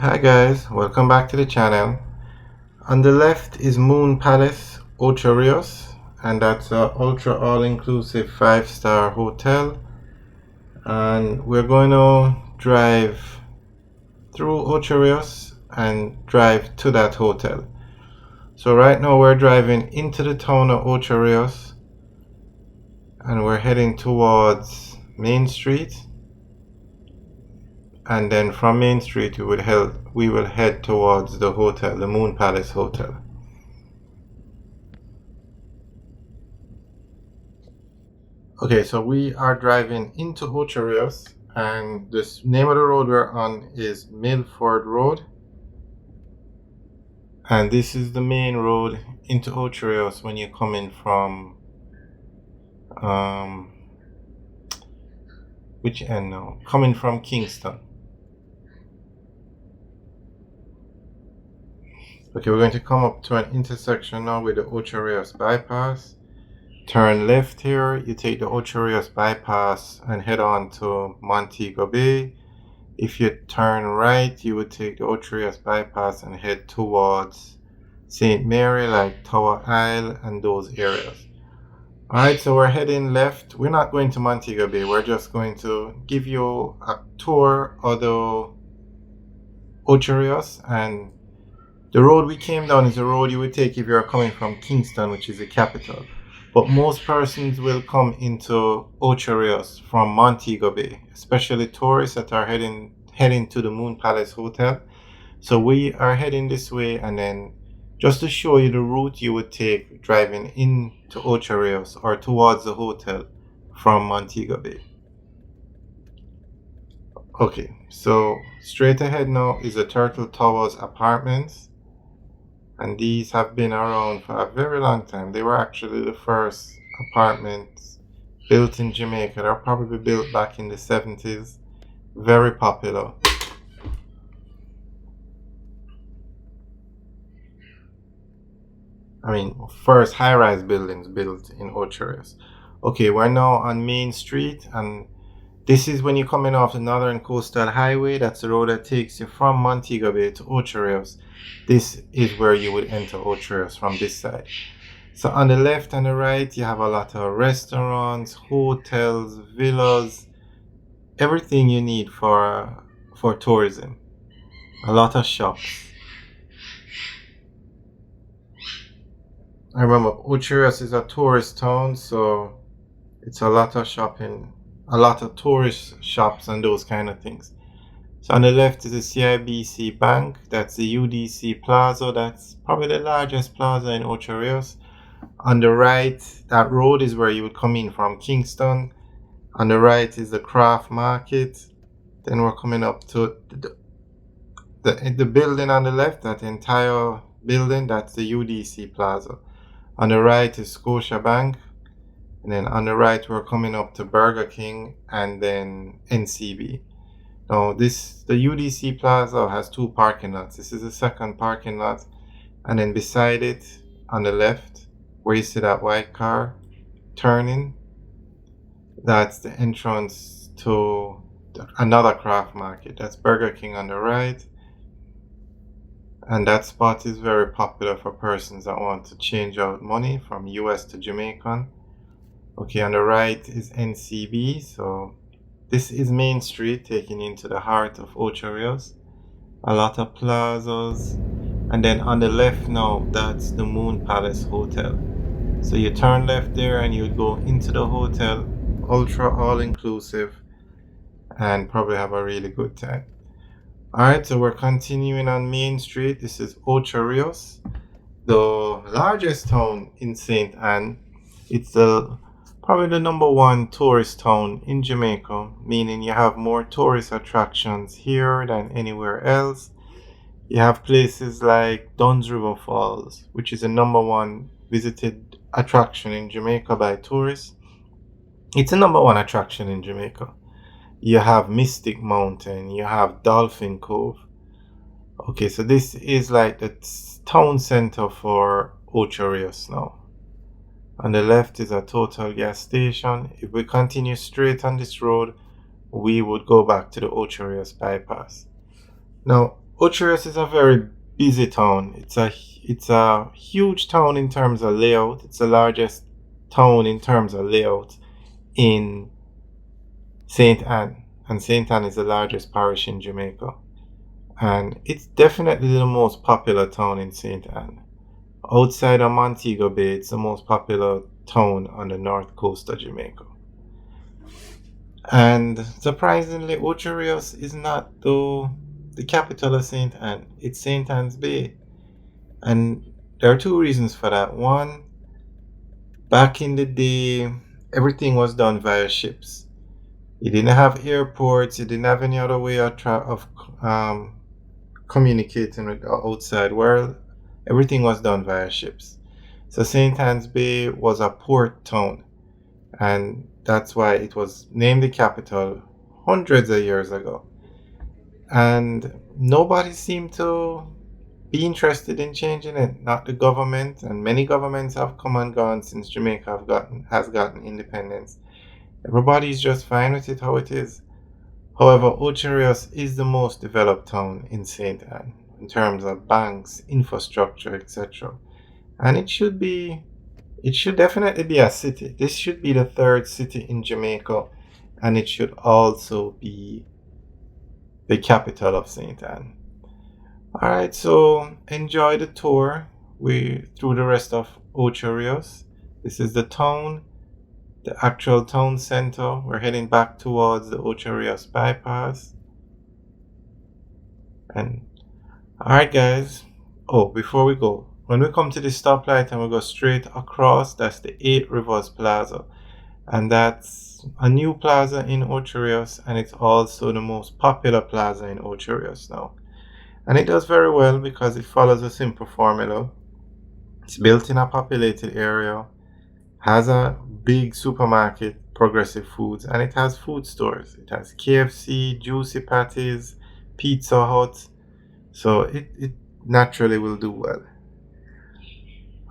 Hi guys, welcome back to the channel. On the left is Moon Palace Ocho Rios, and that's a ultra all-inclusive 5-star hotel, and we're going to drive through Ocho Rios and drive to that hotel. So right now we're driving into the town of Ocho Rios and we're heading towards Main Street, and then from Main Street we will head towards the hotel, the Moon Palace Hotel. Okay, so we are driving into Ocho Rios, and the name of the road we're on is Milford Road. And this is the main road into Ocho Rios when you're coming from, which end now? Coming from Kingston. Okay, we're going to come up to an intersection now with the Ocho Rios bypass. Turn left here, you take the Ocho Rios bypass and head on to Montego Bay. If you turn right, you would take the Ocho Rios bypass and head towards St. Mary, like Tower Isle and those areas. Alright, so we're heading left. We're not going to Montego Bay. We're just going to give you a tour of the Ocho Rios. And the road we came down is the road you would take if you're coming from Kingston, which is the capital. But most persons will come into Ocho Rios from Montego Bay, especially tourists that are heading to the Moon Palace Hotel. So we are heading this way, and then just to show you the route you would take driving into Ocho Rios or towards the hotel from Montego Bay. Okay, so straight ahead now is the Turtle Towers apartments. And these have been around for a very long time. They were actually the first apartments built in Jamaica. They were probably built back in the 70s. Very popular. I mean, first high-rise buildings built in Ocho Rios. Okay, we're now on Main Street, and this is when you're coming off the Northern Coastal Highway. That's the road that takes you from Montego Bay to Ocho Rios. This is where you would enter Ocho Rios from this side. So on the left and the right, you have a lot of restaurants, hotels, villas, everything you need for tourism. A lot of shops. I remember Ocho Rios is a tourist town, so it's a lot of shopping, a lot of tourist shops and those kind of things. So on the left is the Cibc Bank. That's the UDC Plaza. That's probably the largest plaza in Ocho Rios. On the right, that road is where you would come in from Kingston. On the right is the Craft Market. Then we're coming up to the building on the left, that entire building, that's the UDC Plaza. On the right is Scotia Bank. And then on the right, we're coming up to Burger King and then NCB. Now, the UDC Plaza has two parking lots. This is the second parking lot. And then beside it, on the left, where you see that white car turning, that's the entrance to another craft market. That's Burger King on the right. And that spot is very popular for persons that want to change out money from US to Jamaican. Okay, on the right is NCB. So this is Main Street, taking you into the heart of Ocho Rios. A lot of plazas. And then on the left now, that's the Moon Palace Hotel. So you turn left there and you go into the hotel, ultra all-inclusive, and probably have a really good time. Alright, so we're continuing on Main Street. This is Ocho Rios, the largest town in St. Anne. It's probably the #1 tourist town in Jamaica, meaning you have more tourist attractions here than anywhere else. You have places like Dunn's River Falls, which is the #1 visited attraction in Jamaica by tourists. It's the #1 attraction in Jamaica. You have Mystic Mountain, you have Dolphin Cove. Okay, so this is like the town center for Ocho Rios now. On the left is a Total gas station. If we continue straight on this road, we would go back to the Ocho Rios bypass. Now, Ocho Rios is a very busy town. It's a huge town in terms of layout. It's the largest town in terms of layout in Saint Anne, and Saint Anne is the largest parish in Jamaica. And it's definitely the most popular town in Saint Anne. Outside of Montego Bay, it's the most popular town on the north coast of Jamaica. And surprisingly, Ocho Rios is not the capital of Saint Anne. It's Saint Anne's Bay. And there are two reasons for that. One, back in the day, everything was done via ships. You didn't have airports. You didn't have any other way of communicating with the outside world. Everything was done via ships. So St. Anne's Bay was a port town, and that's why it was named the capital hundreds of years ago. And nobody seemed to be interested in changing it. Not the government, and many governments have come and gone since Jamaica has gotten independence. Everybody's just fine with it how it is. However, Ocho Rios is the most developed town in St. Anne in terms of banks, infrastructure, etc. And it should definitely be a city. This should be the third city in Jamaica, and it should also be the capital of St. Anne. Alright, so enjoy the tour through the rest of Ocho Rios. This is the town, the actual town center. We're heading back towards the Ocho Rios bypass. And alright guys, before we go, when we come to the stoplight and we go straight across, that's the 8 Rivers Plaza. And that's a new plaza in Ocho Rios, and it's also the most popular plaza in Ocho Rios now. And it does very well because it follows a simple formula. It's built in a populated area, has a big supermarket, Progressive Foods, and it has food stores. It has KFC, Juicy Patties, Pizza Hut. So it naturally will do well.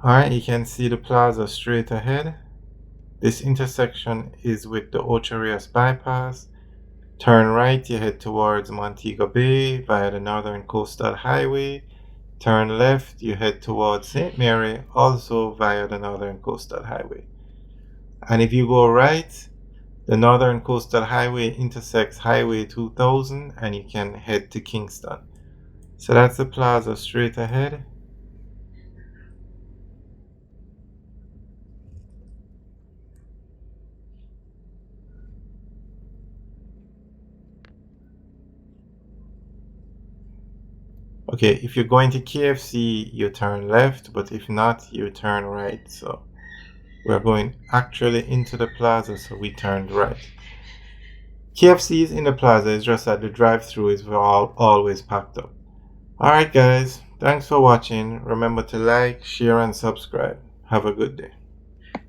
Alright, you can see the plaza straight ahead. This intersection is with the Ocho Rios bypass. Turn right, you head towards Montego Bay via the Northern Coastal Highway. Turn left, you head towards St. Mary, also via the Northern Coastal Highway. And if you go right, the Northern Coastal Highway intersects Highway 2000 and you can head to Kingston. So that's the plaza straight ahead. Okay, if you're going to KFC, you turn left, but if not, you turn right. So we're going actually into the plaza, so we turned right. KFC is in the plaza, it's just that the drive-thru is always packed up. Alright guys, thanks for watching. Remember to like, share and subscribe. Have a good day.